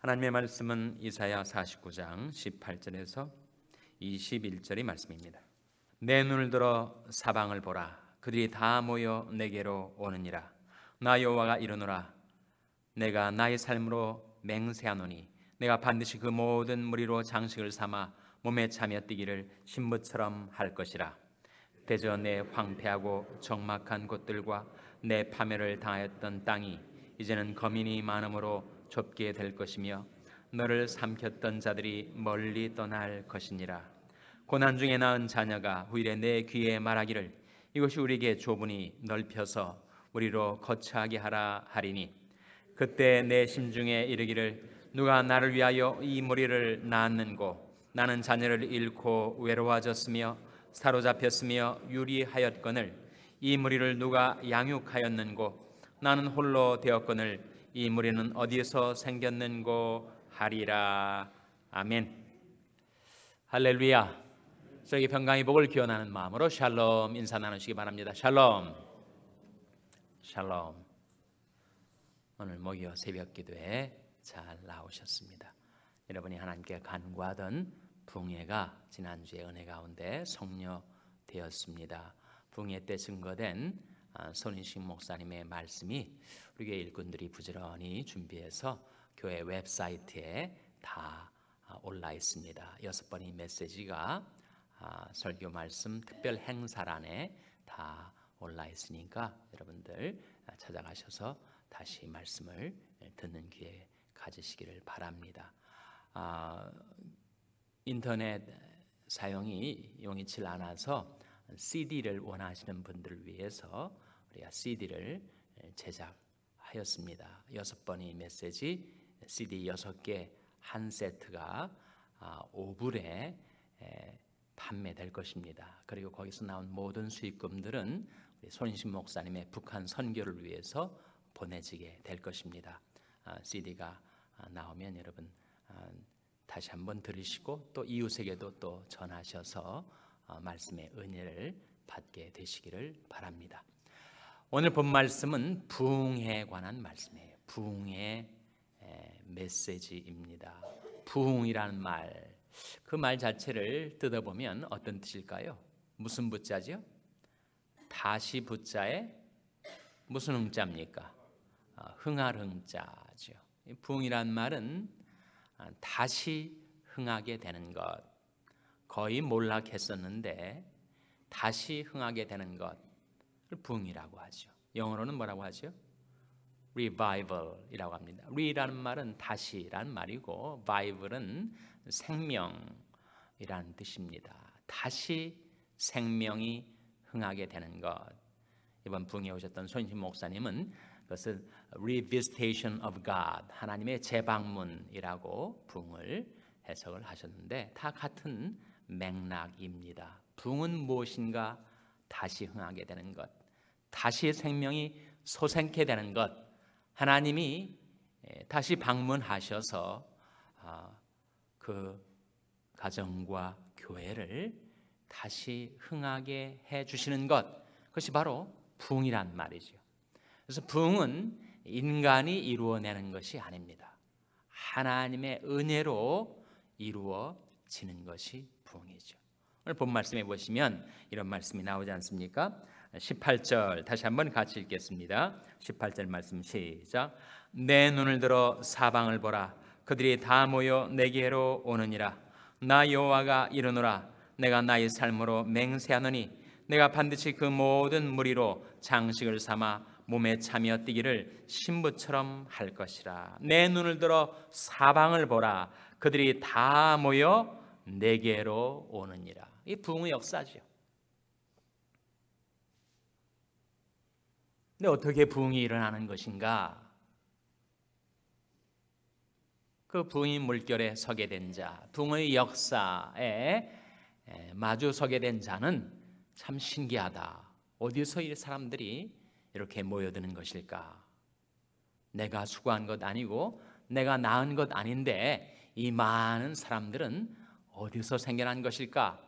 하나님의 말씀은 이사야 49장 18절에서 21절의 말씀입니다. 내 눈을 들어 사방을 보라. 그들이 다 모여 내게로 오느니라. 나 여호와가 이르노라. 내가 나의 삶으로 맹세하노니 내가 반드시 그 모든 무리로 장식을 삼아 몸에 차며 뛰기를 신부처럼 할 것이라. 대저 내 황폐하고 적막한 곳들과 내 파멸을 당하였던 땅이 이제는 거민이 많음으로 좁게 될 것이며 너를 삼켰던 자들이 멀리 떠날 것이니라. 고난 중에 낳은 자녀가 후일에 내 귀에 말하기를 이것이 우리에게 좁으니 넓혀서 우리로 거처하게 하라 하리니 그때 내 심중에 이르기를 누가 나를 위하여 이 무리를 낳았는고 나는 자녀를 잃고 외로워졌으며 사로잡혔으며 유리하였거늘 이 무리를 누가 양육하였는고 나는 홀로 되었거늘 이 무리는 어디에서 생겼는고 하리라. 아멘. 할렐루야. 저에게 평강의 복을 기원하는 마음으로 샬롬 인사 나누시기 바랍니다. 샬롬. 샬롬. 오늘 목요 새벽 기도에 잘 나오셨습니다. 여러분이 하나님께 간구하던 붕해가 지난주에 은혜 가운데 성료되었습니다. 붕해 때 증거된 손인식 목사님의 말씀이 우리 교회 일꾼들이 부지런히 준비해서 교회 웹사이트에 다 올라 있습니다. 6번의 메시지가 설교 말씀 특별 행사란에 다 올라 있으니까 여러분들 찾아가셔서 다시 말씀을 듣는 기회 가지시기를 바랍니다. 인터넷 사용이 용이치 않아서 CD를 원하시는 분들을 위해서 우리가 CD를 제작하였습니다. 6번의 메시지 CD 6개 한 세트가 5불에 판매될 것입니다. 그리고 거기서 나온 모든 수익금들은 우리 손인식 목사님의 북한 선교를 위해서 보내지게 될 것입니다. CD가 나오면 여러분 다시 한번 들으시고 또 이웃에게도 또 전하셔서 말씀의 은혜를 받게 되시기를 바랍니다. 오늘 본 말씀은 부흥에 관한 말씀이에요. 부흥의 메시지입니다. 부흥이라는 말, 그 말 자체를 뜯어보면 어떤 뜻일까요? 무슨 부자죠? 다시 부자에 무슨 흥자입니까? 흥할 흥자죠. 부흥이란 말은 다시 흥하게 되는 것, 거의 몰락했었는데 다시 흥하게 되는 것을 부흥이라고 하죠. 영어로는 뭐라고 하죠? revival이라고 합니다. re라는 말은 다시라는 말이고 vival은 생명이라는 뜻입니다. 다시 생명이 흥하게 되는 것. 이번 부흥에 오셨던 손인식 목사님은 그것을 revisitation of God, 하나님의 재방문이라고 부흥을 해석을 하셨는데 다 같은 맥락입니다. 부흥은 무엇인가? 다시 흥하게 되는 것, 다시 생명이 솟게 되는 것, 하나님이 다시 방문하셔서 그 가정과 교회를 다시 흥하게 해주시는 것, 그것이 바로 부흥이란 말이죠. 그래서 부흥은 인간이 이루어내는 것이 아닙니다. 하나님의 은혜로 이루어지는 것이 부흥이죠. 오늘 본 말씀에 보시면 이런 말씀이 나오지 않습니까? 18절 다시 한번 같이 읽겠습니다. 18절 말씀 시작. 내 눈을 들어 사방을 보라. 그들이 다 모여 내게로 오느니라. 나 여호와가 이르노라. 내가 나의 삶으로 맹세하노니 내가 반드시 그 모든 무리로 장식을 삼아 몸에 차며 뛰기를 신부처럼 할 것이라. 내 눈을 들어 사방을 보라. 그들이 다 모여 내게로 오느니라. 이 부흥의 역사죠. 근데 어떻게 부흥이 일어나는 것인가? 그 부흥의 물결에 서게 된 자, 부흥의 역사에 마주 서게 된 자는 참 신기하다. 어디서 이 사람들이 이렇게 모여드는 것일까? 내가 수고한 것 아니고 내가 낳은 것 아닌데 이 많은 사람들은 어디서 생겨난 것일까?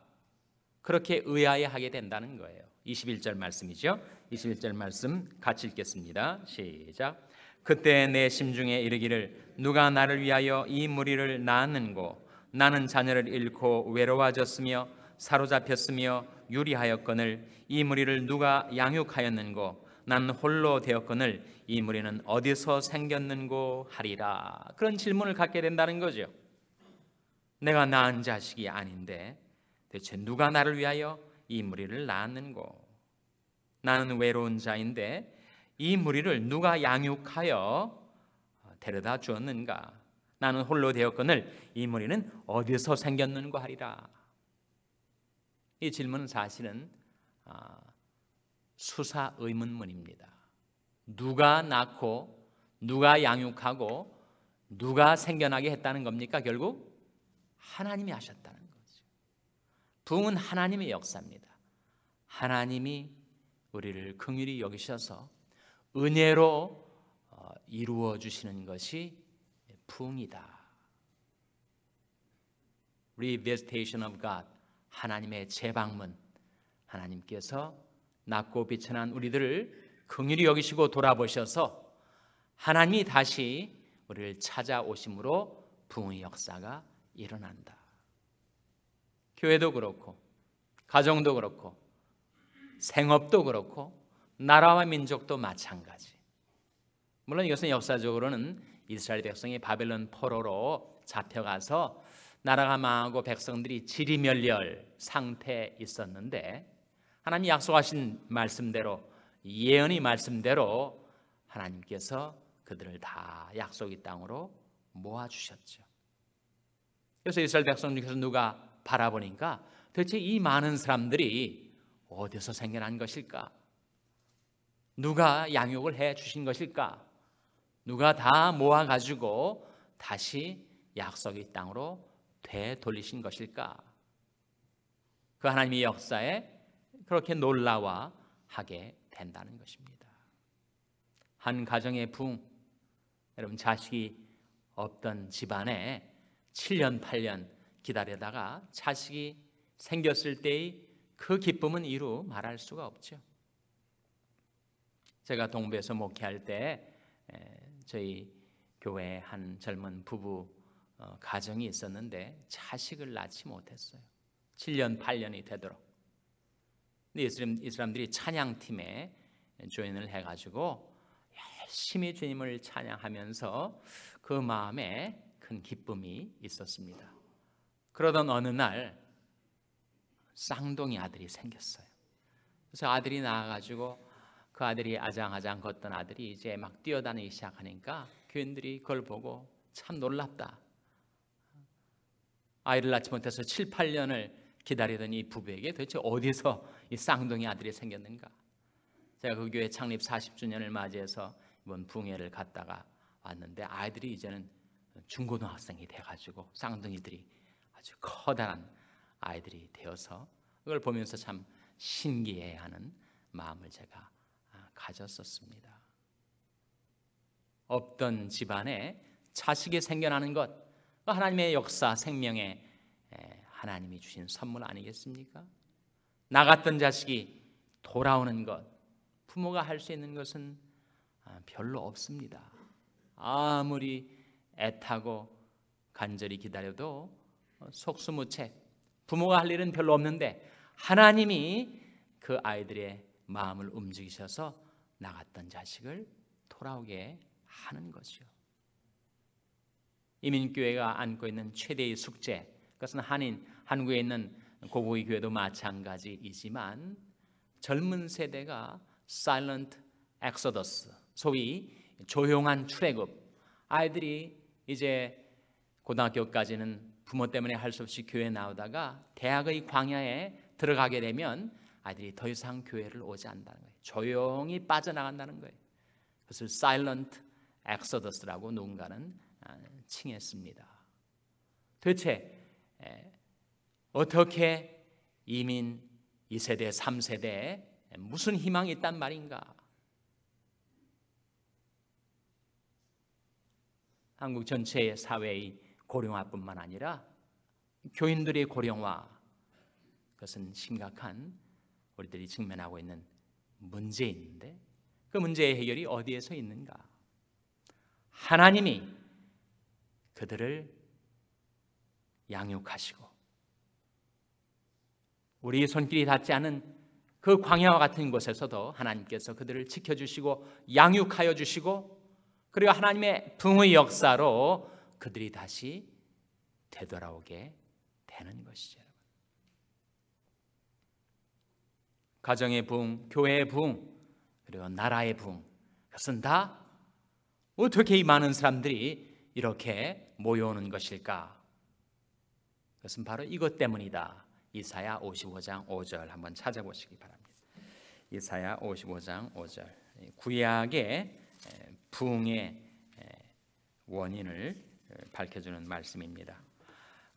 그렇게 의아해하게 된다는 거예요. 21절 말씀이죠. 21절 말씀 같이 읽겠습니다. 시작. 그때 내 심중에 이르기를 누가 나를 위하여 이 무리를 낳았는고 나는 자녀를 잃고 외로워졌으며 사로잡혔으며 유리하였거늘 이 무리를 누가 양육하였는고 난 홀로 되었거늘 이 무리는 어디서 생겼는고 하리라. 그런 질문을 갖게 된다는 거죠. 내가 낳은 자식이 아닌데 대체 누가 나를 위하여 이 무리를 낳았는고? 나는 외로운 자인데 이 무리를 누가 양육하여 데려다 주었는가? 나는 홀로 되었거늘 이 무리는 어디서 생겼는고 하리라. 이 질문은 사실은 수사 의문문입니다. 누가 낳고 누가 양육하고 누가 생겨나게 했다는 겁니까? 결국 하나님이 하셨다는 거죠. 부흥은 하나님의 역사입니다. 하나님이 우리를 긍휼히 여기셔서 은혜로 이루어 주시는 것이 부흥이다. Revisitation of God, 하나님의 재방문. 하나님께서 낮고 비천한 우리들을 긍휼히 여기시고 돌아보셔서 하나님이 다시 우리를 찾아오심으로 부흥의 역사가 일어난다. 교회도 그렇고 가정도 그렇고 생업도 그렇고 나라와 민족도 마찬가지. 물론 이것은 역사적으로는 이스라엘 백성이 바벨론 포로로 잡혀가서 나라가 망하고 백성들이 지리멸렬 상태에 있었는데 하나님이 약속하신 말씀대로 예언의 말씀대로 하나님께서 그들을 다 약속의 땅으로 모아주셨죠. 그래서 이스라엘 백성 중에서 누가 바라보니까 도대체 이 많은 사람들이 어디서 생겨난 것일까? 누가 양육을 해 주신 것일까? 누가 다 모아가지고 다시 약속의 땅으로 되돌리신 것일까? 그 하나님의 역사에 그렇게 놀라워하게 된다는 것입니다. 한 가정의 부흥, 여러분 자식이 없던 집안에 7년 8년 기다리다가 자식이 생겼을 때의 그 기쁨은 이루 말할 수가 없죠. 제가 동부에서 목회할 때 저희 교회에 한 젊은 부부 가정이 있었는데 자식을 낳지 못했어요. 7년 8년이 되도록. 근데 이 사람들이 찬양팀에 조인을 해가지고 열심히 주님을 찬양하면서 그 마음에 큰 기쁨이 있었습니다. 그러던 어느 날 쌍둥이 아들이 생겼어요. 그래서 아들이 나와가지고 그 아들이 아장아장 걷던 아들이 이제 막 뛰어다니기 시작하니까 교인들이 그걸 보고 참 놀랍다. 아이를 낳지 못해서 7, 8년을 기다리던 이 부부에게 도대체 어디서 이 쌍둥이 아들이 생겼는가? 제가 그 교회 창립 40주년을 맞이해서 이번 부흥회를 갔다가 왔는데 아이들이 이제는 중고등학생이 돼가지고 쌍둥이들이 아주 커다란 아이들이 되어서 그걸 보면서 참 신기해하는 마음을 제가 가졌었습니다. 없던 집안에 자식이 생겨나는 것, 하나님의 역사, 생명에 하나님이 주신 선물 아니겠습니까? 나갔던 자식이 돌아오는 것, 부모가 할 수 있는 것은 별로 없습니다. 아무리 애타고 간절히 기다려도 속수무책, 부모가 할 일은 별로 없는데 하나님이 그 아이들의 마음을 움직이셔서 나갔던 자식을 돌아오게 하는 것이요. 이민교회가 안고 있는 최대의 숙제, 그것은 한국에 있는 고고의 교회도 마찬가지이지만 젊은 세대가 silent exodus, 소위 조용한 출애굽, 아이들이 이제 고등학교까지는 부모 때문에 할 수 없이 교회에 나오다가 대학의 광야에 들어가게 되면 아이들이 더 이상 교회를 오지 않는다는 거예요. 조용히 빠져나간다는 거예요. 그것을 silent exodus라고 누군가는 칭했습니다. 도대체 어떻게 이민 2세대, 3세대에 무슨 희망이 있단 말인가? 한국 전체의 사회의 고령화뿐만 아니라 교인들의 고령화, 그것은 심각한 우리들이 직면하고 있는 문제인데 그 문제의 해결이 어디에서 있는가? 하나님이 그들을 양육하시고 우리 손길이 닿지 않은 그 광야와 같은 곳에서도 하나님께서 그들을 지켜주시고 양육하여 주시고, 그리고 하나님의 부흥의 역사로 그들이 다시 되돌아오게 되는 것이죠. 가정의 부흥, 교회의 부흥, 그리고 나라의 부흥, 그것은 다 어떻게 이 많은 사람들이 이렇게 모여오는 것일까? 그것은 바로 이것 때문이다. 이사야 55장 5절 한번 찾아보시기 바랍니다. 이사야 55장 5절, 구약의 부흥의 원인을 밝혀주는 말씀입니다.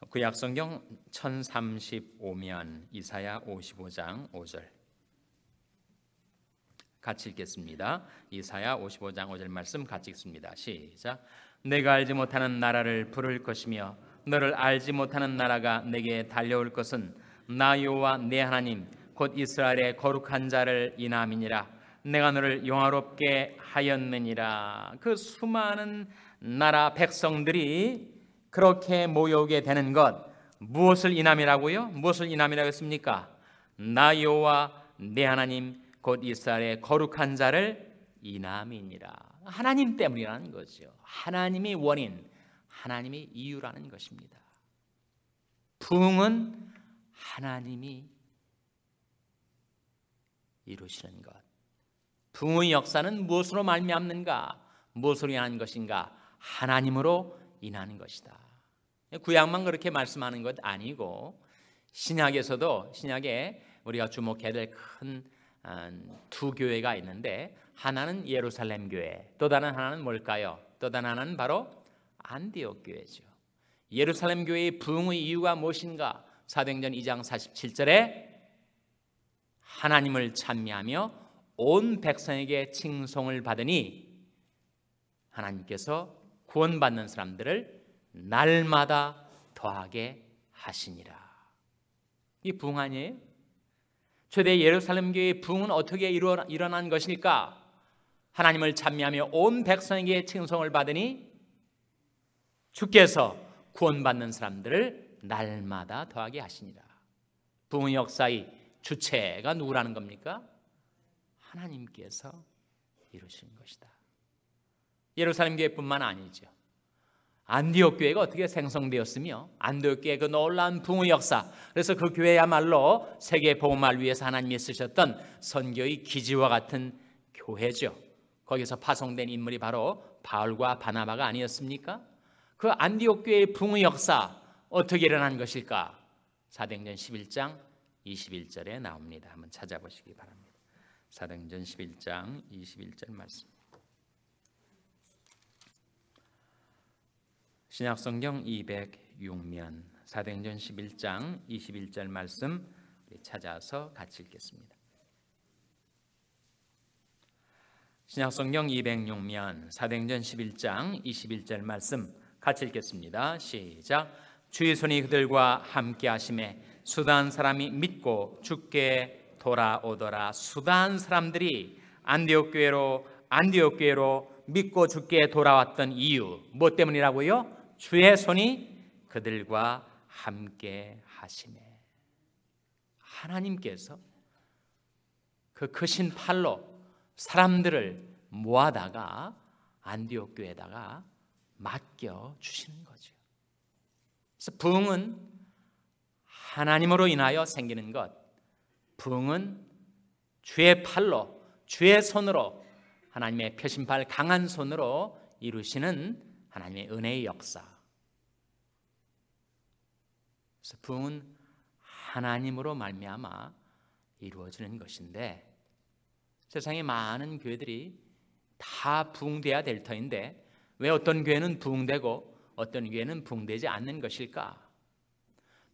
구약 성경 1035면 이사야 55장 5절 같이 읽겠습니다. 이사야 55장 5절 말씀 같이 읽습니다. 시작. 내가 알지 못하는 나라를 부를 것이며 너를 알지 못하는 나라가 내게 달려올 것은 나 여호와 내 하나님 곧 이스라엘의 거룩한 자를 인함이니라. 내가 너를 영화롭게 하였느니라. 그 수많은 나라 백성들이 그렇게 모여오게 되는 것, 무엇을 인함이라고요? 무엇을 인함이라고 했습니까? 나 여호와 내 하나님 곧 이스라엘의 거룩한 자를 인함이니라. 하나님 때문이라는 거죠. 하나님이 원인, 하나님이 이유라는 것입니다. 부흥은 하나님이 이루시는 것. 부흥의 역사는 무엇으로 말미암는가? 무엇으로 인한 것인가? 하나님으로 인하는 것이다. 구약만 그렇게 말씀하는 것 아니고 신약에서도, 신약에 우리가 주목해야 될 큰 두 교회가 있는데, 하나는 예루살렘 교회, 또 다른 하나는 뭘까요? 또 다른 하나는 바로 안디옥 교회죠. 예루살렘 교회의 부흥의 이유가 무엇인가? 사도행전 2장 47절에 하나님을 찬미하며 온 백성에게 칭송을 받으니 하나님께서 구원받는 사람들을 날마다 더하게 하시니라. 이 부흥 아니에요? 초대 예루살렘 교회의 부흥은 어떻게 일어난 것일까? 하나님을 찬미하며 온 백성에게 칭송을 받으니 주께서 구원받는 사람들을 날마다 더하게 하시니라. 부흥 역사의 주체가 누구라는 겁니까? 하나님께서 이루신 것이다. 예루살렘 교회뿐만 아니죠. 안디옥 교회가 어떻게 생성되었으며 안디옥 교회의 그 놀라운 부흥의 역사, 그래서 그 교회야말로 세계 복음화를 위해서 하나님이 쓰셨던 선교의 기지와 같은 교회죠. 거기서 파송된 인물이 바로 바울과 바나바가 아니었습니까? 그 안디옥 교회의 부흥의 역사 어떻게 일어난 것일까? 사도행전 11장 21절에 나옵니다. 한번 찾아보시기 바랍니다. 사도행전 11장 21절 말씀. 신약성경 206면 사도행전 11장 21절 말씀 찾아서 같이 읽겠습니다. 신약성경 206면 사도행전 11장 21절 말씀 같이 읽겠습니다. 시작. 주의 손이 그들과 함께 하심에 수다한 사람이 믿고 주께 돌아오더라. 수다한 사람들이 안디옥 교회로 믿고 주께 돌아왔던 이유 무엇 때문이라고요? 주의 손이 그들과 함께 하시네. 하나님께서 그 크신 팔로 사람들을 모아다가 안디옥 교회에다가 맡겨 주시는 거죠. 그래서 부흥은 하나님으로 인하여 생기는 것, 부흥은 주의 팔로, 주의 손으로, 하나님의 표심팔 강한 손으로 이루시는 하나님의 은혜의 역사. 그래서 부흥은 하나님으로 말미암아 이루어지는 것인데, 세상에 많은 교회들이 다 부흥돼야 될 터인데 왜 어떤 교회는 부흥되고 어떤 교회는 부흥되지 않는 것일까?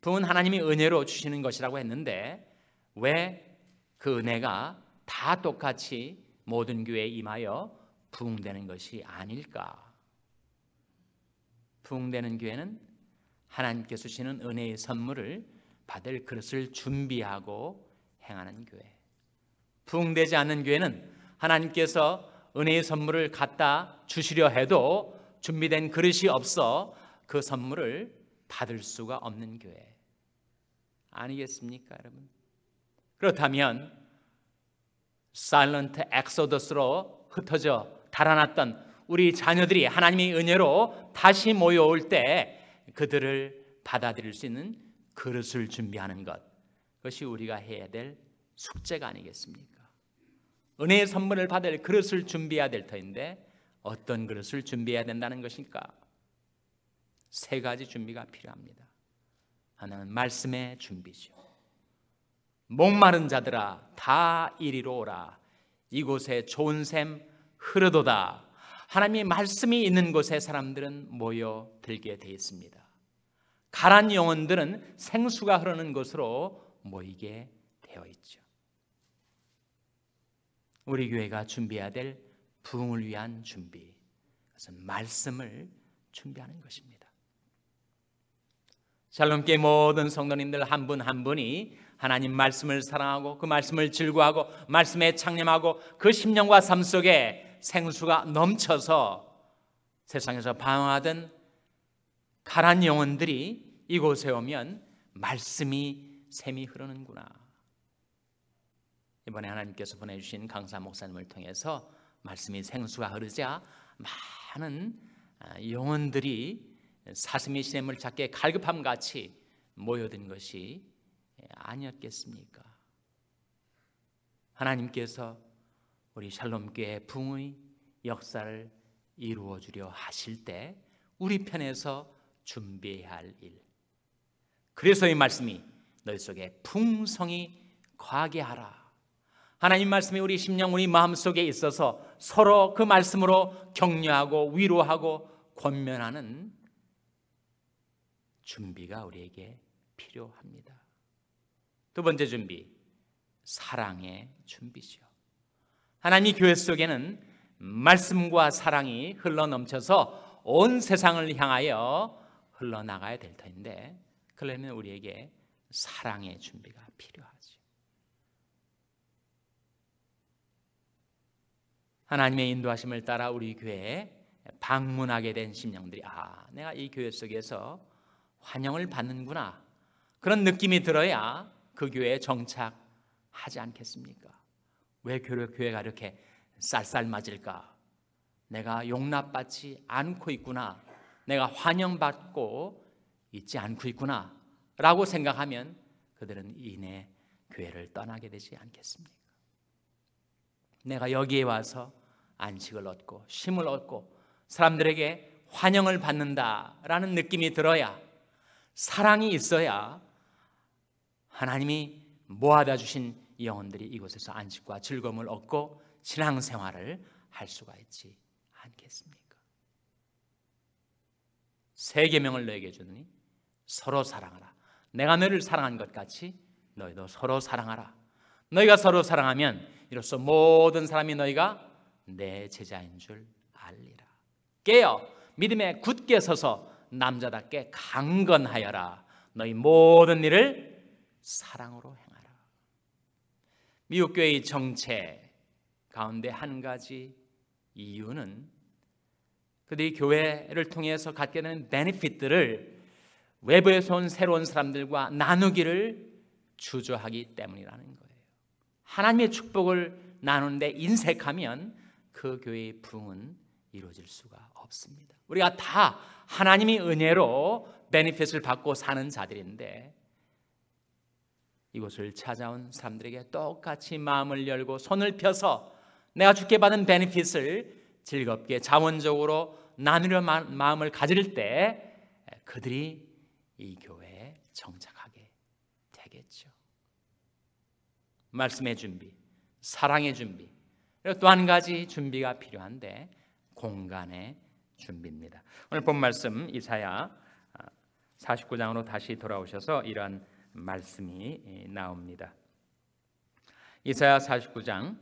부흥은 하나님이 은혜로 주시는 것이라고 했는데 왜 그 은혜가 다 똑같이 모든 교회에 임하여 부흥되는 것이 아닐까? 부흥되는 교회는 하나님께서 주시는 은혜의 선물을 받을 그릇을 준비하고 행하는 교회. 부흥되지 않는 교회는 하나님께서 은혜의 선물을 갖다 주시려 해도 준비된 그릇이 없어 그 선물을 받을 수가 없는 교회 아니겠습니까, 여러분? 그렇다면 사일런트 엑소더스로 흩어져 달아났던 우리 자녀들이 하나님의 은혜로 다시 모여올 때 그들을 받아들일 수 있는 그릇을 준비하는 것, 그것이 우리가 해야 될 숙제가 아니겠습니까? 은혜의 선물을 받을 그릇을 준비해야 될 터인데 어떤 그릇을 준비해야 된다는 것일까? 세 가지 준비가 필요합니다. 하나는 말씀의 준비죠. 목마른 자들아 다 이리로 오라. 이곳에 좋은 샘 흐르도다. 하나님의 말씀이 있는 곳에 사람들은 모여들게 되어 있습니다. 가란 영혼들은 생수가 흐르는 곳으로 모이게 되어 있죠. 우리 교회가 준비해야 될 부흥을 위한 준비, 그것은 말씀을 준비하는 것입니다. 샬롬교회 모든 성도님들 한 분 한 분이 하나님 말씀을 사랑하고 그 말씀을 즐거워하고 말씀에 창념하고 그 심령과 삶 속에 생수가 넘쳐서 세상에서 방황하던 가란 영혼들이 이곳에 오면 말씀이 샘이 흐르는구나. 이번에 하나님께서 보내주신 강사 목사님을 통해서 말씀이 생수가 흐르자 많은 영혼들이 사슴이 시냇물 찾기에 갈급함같이 모여든 것이 아니었겠습니까? 하나님께서 우리 샬롬교회 부흥의 역사를 이루어 주려 하실 때 우리 편에서 준비해야 할 일, 그래서 이 말씀이 너희 속에 풍성히 거하게 하라. 하나님 말씀이 우리 심령 우리 마음속에 있어서 서로 그 말씀으로 격려하고 위로하고 권면하는 준비가 우리에게 필요합니다. 두 번째 준비, 사랑의 준비죠. 하나님의 교회 속에는 말씀과 사랑이 흘러넘쳐서 온 세상을 향하여 흘러나가야 될 터인데 그러려면 우리에게 사랑의 준비가 필요하죠. 하나님의 인도하심을 따라 우리 교회에 방문하게 된 심령들이 내가 이 교회 속에서 환영을 받는구나, 그런 느낌이 들어야 그 교회에 정착하지 않겠습니까? 왜 교회가 이렇게 쌀쌀맞을까? 내가 용납받지 않고 있구나, 내가 환영받고 있지 않고 있구나 라고 생각하면 그들은 이내 교회를 떠나게 되지 않겠습니까? 내가 여기에 와서 안식을 얻고 쉼을 얻고 사람들에게 환영을 받는다라는 느낌이 들어야, 사랑이 있어야 하나님이 모아다 주신 영혼들이 이곳에서 안식과 즐거움을 얻고 신앙생활을 할 수가 있지 않겠습니까? 세 계명을 너에게 주느니 서로 사랑하라. 내가 너를 사랑한 것 같이 너희도 서로 사랑하라. 너희가 서로 사랑하면 이로써 모든 사람이 너희가 내 제자인 줄 알리라. 깨어 믿음에 굳게 서서 남자답게 강건하여라. 너희 모든 일을 사랑으로 행하라. 미국 교회의 정체 가운데 한 가지 이유는 그들이 교회를 통해서 갖게 되는 베네핏들을 외부에서 온 새로운 사람들과 나누기를 주저하기 때문이라는 거예요. 하나님의 축복을 나누는데 인색하면 그 교회의 부흥은 이루어질 수가 없습니다. 우리가 다 하나님의 은혜로 베네핏을 받고 사는 자들인데 이곳을 찾아온 사람들에게 똑같이 마음을 열고 손을 펴서 내가 주께 받은 베네핏을 즐겁게 자원적으로 나누려 마음을 가질 때 그들이 이 교회에 정착하게 되겠죠. 말씀의 준비, 사랑의 준비, 그리고 또 한 가지 준비가 필요한데 공간의 준비입니다. 오늘 본 말씀 이사야 49장으로 다시 돌아오셔서 이러한 말씀이 나옵니다. 이사야 49장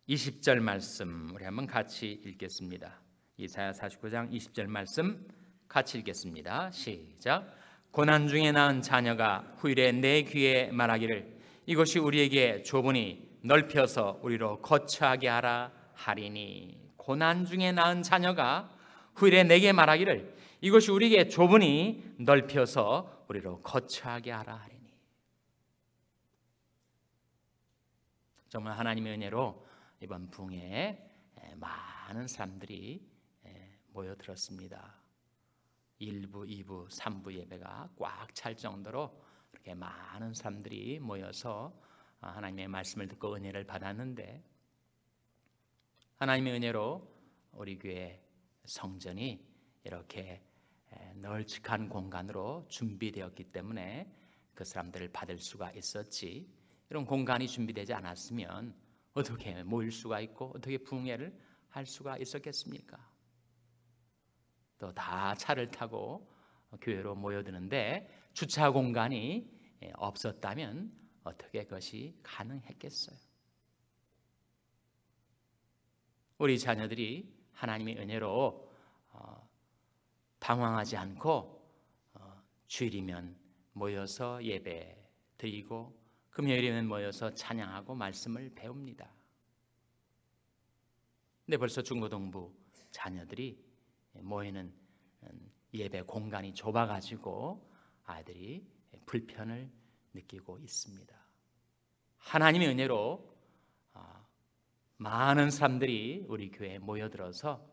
20절 말씀 우리 한번 같이 읽겠습니다. 이사야 49장 20절 말씀 같이 읽겠습니다. 시작. 고난 중에 낳은 자녀가 후일에 내 귀에 말하기를 이것이 우리에게 좁으니 넓혀서 우리로 거처하게 하라 하리니. 고난 중에 낳은 자녀가 후일에 내게 말하기를 이것이 우리에게 좁으니 넓혀서 우리로 거처하게 하라 하리니. 정말 하나님의 은혜로 이번 부흥회에 많은 사람들이 모여들었습니다. 1부, 2부, 3부 예배가 꽉 찰 정도로 이렇게 많은 사람들이 모여서 하나님의 말씀을 듣고 은혜를 받았는데, 하나님의 은혜로 우리 교회 성전이 이렇게 널찍한 공간으로 준비되었기 때문에 그 사람들을 받을 수가 있었지, 이런 공간이 준비되지 않았으면 어떻게 모일 수가 있고 어떻게 부흥회를 할 수가 있었겠습니까? 또 다 차를 타고 교회로 모여드는데 주차 공간이 없었다면 어떻게 그것이 가능했겠어요? 우리 자녀들이 하나님의 은혜로 방황하지 않고 주일이면 모여서 예배 드리고 금요일이면 모여서 찬양하고 말씀을 배웁니다. 근데 벌써 중고등부 자녀들이 모이는 예배 공간이 좁아가지고 아이들이 불편을 느끼고 있습니다. 하나님의 은혜로 많은 사람들이 우리 교회에 모여들어서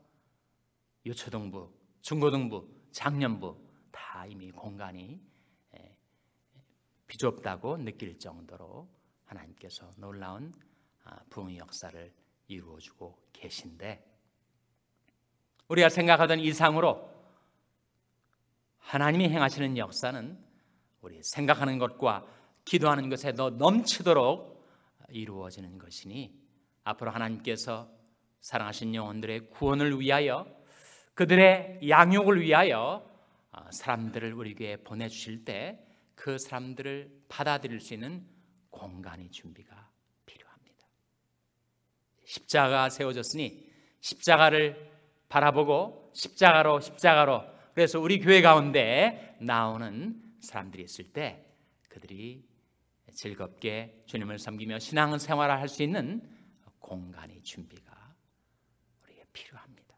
유초등부, 중고등부, 장년부 다 이미 공간이 비좁다고 느낄 정도로 하나님께서 놀라운 부흥의 역사를 이루어주고 계신데, 우리가 생각하던 이상으로 하나님이 행하시는 역사는 우리 생각하는 것과 기도하는 것에 더 넘치도록 이루어지는 것이니, 앞으로 하나님께서 사랑하신 영혼들의 구원을 위하여, 그들의 양육을 위하여 사람들을 우리 교회에 보내주실 때 그 사람들을 받아들일 수 있는 공간이 준비가 필요합니다. 십자가가 세워졌으니 십자가를 바라보고 십자가로 그래서 우리 교회 가운데 나오는 사람들이 있을 때 그들이 즐겁게 주님을 섬기며 신앙생활을 할 수 있는 공간이 준비가 우리에게 필요합니다.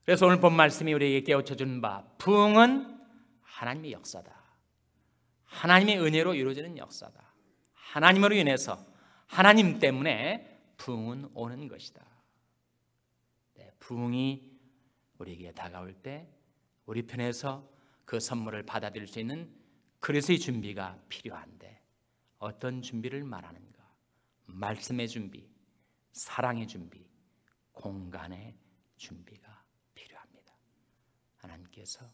그래서 오늘 본 말씀이 우리에게 깨우쳐주는 바, 부흥은 하나님의 역사다. 하나님의 은혜로 이루어지는 역사다. 하나님으로 인해서, 하나님 때문에 부흥은 오는 것이다. 부흥이 우리에게 다가올 때 우리 편에서 그 선물을 받아들일 수 있는 그릇의 준비가 필요한데, 어떤 준비를 말하는가? 말씀의 준비, 사랑의 준비, 공간의 준비가 필요합니다. 하나님께서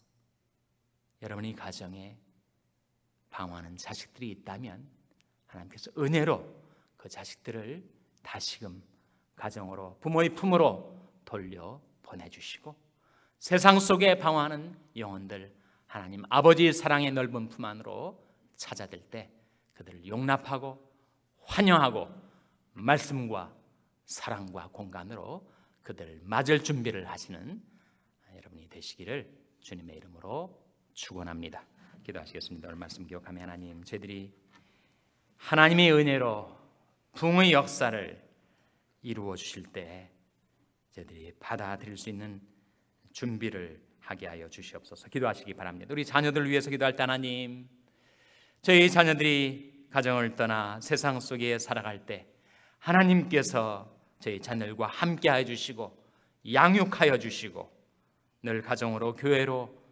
여러분의 가정에 방황하는 자식들이 있다면 하나님께서 은혜로 그 자식들을 다시금 가정으로, 부모의 품으로 돌려 보내주시고, 세상 속에 방황하는 영혼들 하나님 아버지의 사랑의 넓은 품 안으로 찾아들 때 그들을 용납하고 환영하고 말씀과 사랑과 공간으로 그들을 맞을 준비를 하시는 여러분이 되시기를 주님의 이름으로 축원합니다. 기도하시겠습니다. 오늘 말씀 기억하며, 하나님, 저희들이 하나님의 은혜로 부흥의 역사를 이루어 주실 때 저희들이 받아들일 수 있는 준비를 하게 하여 주시옵소서. 기도하시기 바랍니다. 우리 자녀들을 위해서 기도할 때, 하나님, 저희 자녀들이 가정을 떠나 세상 속에 살아갈 때 하나님께서 저희 자녀들과 함께 하여 주시고 양육하여 주시고 늘 가정으로 교회로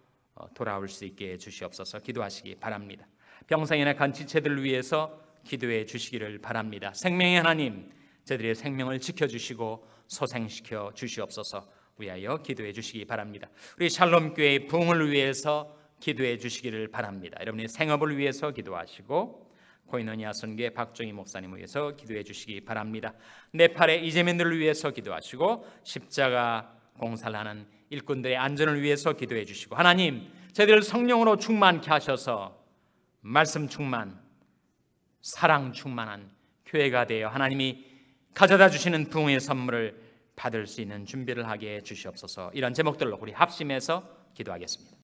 돌아올 수 있게 해주시옵소서. 기도하시기 바랍니다. 병상이나 간지체들을 위해서 기도해 주시기를 바랍니다. 생명의 하나님, 저희들의 생명을 지켜주시고 소생시켜 주시옵소서. 위하여 기도해 주시기 바랍니다. 우리 샬롬교회의 부흥을 위해서 기도해 주시기를 바랍니다. 여러분의 생업을 위해서 기도하시고, 코이노니아 선교회 박종희 목사님을 위해서 기도해 주시기 바랍니다. 네팔의 이재민들을 위해서 기도하시고, 십자가 공사를 하는 일꾼들의 안전을 위해서 기도해 주시고, 하나님, 저희들을 성령으로 충만케 하셔서 말씀 충만, 사랑 충만한 교회가 되어 하나님이 가져다 주시는 부흥의 선물을 받을 수 있는 준비를 하게 해 주시옵소서. 이런 제목들로 우리 합심해서 기도하겠습니다.